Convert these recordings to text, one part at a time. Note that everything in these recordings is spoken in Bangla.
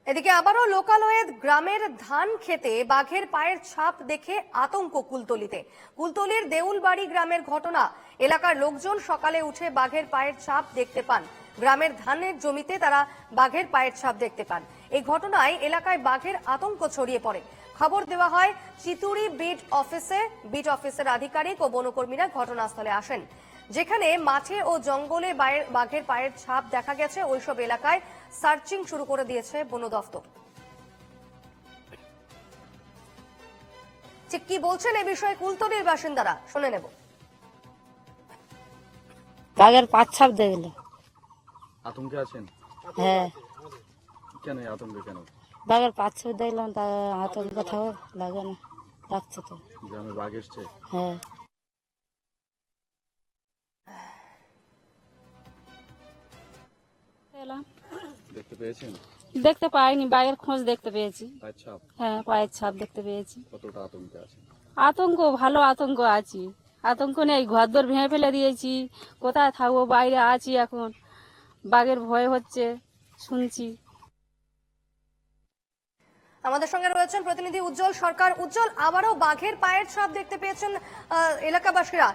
এদিকে আবারও লোকালয়ে গ্রামের ধান খেতে বাঘের পায়ের ছাপ দেখে আতঙ্ক কুলতলির দেউলবাড়ি গ্রামের ঘটনা। এলাকার লোকজন সকালে উঠে বাঘের পায়ের ছাপ দেখতে পান। গ্রামের ধানের জমিতে তারা বাঘের পায়ের ছাপ দেখতে পান। এই ঘটনায় এলাকায় বাঘের আতঙ্ক ছড়িয়ে পড়ে। খবর দেওয়া হয় চিতুড়ি বিট অফিসের আধিকারিক ও বনকর্মীরা ঘটনাস্থলে আসেন। যেখানে মাঠে ও জঙ্গলে বাঘের পায়ের ছাপ দেখা গেছে, ওইসব এলাকায় সার্চিং শুরু করে দিয়েছে বন দফতর। ঠিক কি বলছেন এ বিষয়ে কুলতলির বাসিন্দারা শুনে নেব। বাঘের পাঁচ ছাপ দেখলে আতঙ্কে আছেন? হ্যাঁ। কেন আতঙ্কে কেন? বাঘের পাঁচ ছাপ দেখলাম, তা আতঙ্ক কোথাও লাগে না, লাগছে তো। গ্রামে বাঘ এসছে? হ্যাঁ। দেখতে পেয়েছেন? দেখতে পাইনি, বাঘের খোঁজ দেখতে পেয়েছি। পায়ের ছাপ? হ্যাঁ, পায়ের ছাপ দেখতে পেয়েছি। কতটা আতঙ্কে আছে? আতঙ্ক, ভালো আতঙ্ক আছি। আতঙ্ক নেই, ঘরদোর ভেঙে ফেলে দিয়েছি, কোথায় থাকবো, বাইরে আছি এখন, বাঘের ভয় হচ্ছে শুনছি। আমাদের সঙ্গে রয়েছেন প্রতিনিধি উজ্জ্বল সরকার। উজ্জ্বল, আবারও বাঘের পায়ের ছাপ দেখতে পেয়েছেন এলাকাবাসীরা,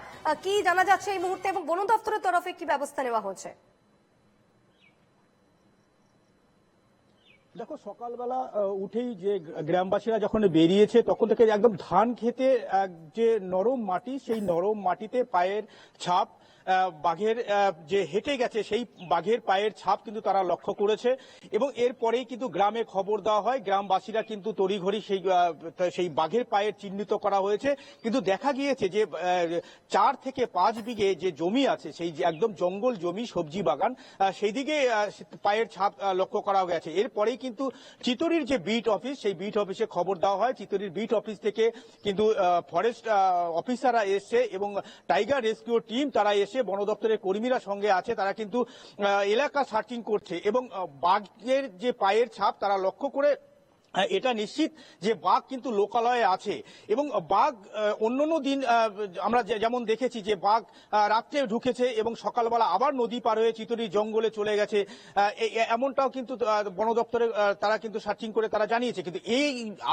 কি জানা যাচ্ছে এই মুহূর্তে এবং বন দপ্তরের তরফে কি ব্যবস্থা নেওয়া হচ্ছে? দেখো, সকালবেলা উঠেই যে গ্রামবাসীরা যখন বেরিয়েছে তখন থেকে একদম ধান খেতে যে নরম মাটি, সেই নরম মাটিতে পায়ের ছাপ, বাঘের যে হেঁটে গেছে সেই বাঘের পায়ের ছাপ কিন্তু তারা লক্ষ্য করেছে এবং এরপরেই কিন্তু গ্রামে খবর দেওয়া হয়। গ্রামবাসীরা কিন্তু তড়িঘড়ি সেই বাঘের পায়ের চিহ্নিত করা হয়েছে। কিন্তু দেখা গিয়েছে যে 4 থেকে 5 বিঘে যে জমি আছে, সেই যে একদম জঙ্গল জমি, সবজি বাগান, সেই দিকে পায়ের ছাপ লক্ষ্য করা গেছে। এরপরেই কিন্তু চিতড়ির যে বিট অফিস, সেই বিট অফিসে খবর দেওয়া হয়। চিতড়ির বিট অফিস থেকে কিন্তু ফরেস্ট অফিসাররা এসছে এবং টাইগার রেস্কিউ টিম তারা এসে, বন দপ্তরের কর্মীরা সঙ্গে আছে, তারা কিন্তু এলাকা সার্চিং করছে এবং বাঘের যে পায়ের ছাপ তারা লক্ষ্য করে এটা নিশ্চিত যে বাঘ কিন্তু লোকালয়ে আছে। এবং বাঘ অন্যান্য দিন আমরা যেমন দেখেছি যে বাঘ রাত্রে ঢুকেছে এবং সকালবেলা আবার নদী পার হয়ে চিতড়ি জঙ্গলে চলে গেছে, এমনটাও কিন্তু বন দপ্তরে তারা কিন্তু সার্চিং করে তারা জানিয়েছে। কিন্তু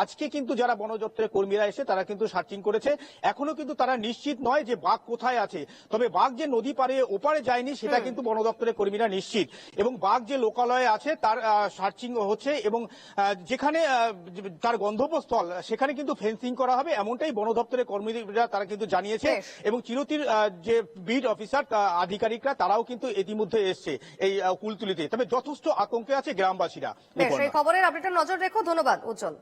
আজকে কিন্তু যারা বন দপ্তরের কর্মীরা এসে তারা কিন্তু সার্চিং করেছে, এখনো কিন্তু তারা নিশ্চিত নয় যে বাঘ কোথায় আছে। তবে বাঘ যে নদী পারে ওপারে যায়নি সেটা কিন্তু বন দপ্তরের কর্মীরা নিশ্চিত। এবং বাঘ যে লোকালয়ে আছে তার সার্চিং হচ্ছে এবং যেখানে তার গন্তব্যস্থল সেখানে কিন্তু ফেন্সিং করা হবে, এমনটাই বন দপ্তরের কর্মীরা তারা কিন্তু জানিয়েছে। এবং চিরতির যে বিট অফিসার আধিকারিকরা তারাও কিন্তু ইতিমধ্যে এসছে এই কুলতলিতে। তবে যথেষ্ট আতঙ্কে আছে গ্রামবাসীরা। এই খবরের আপডেটের নজর রেখো। ধন্যবাদ উজ্জ্বল।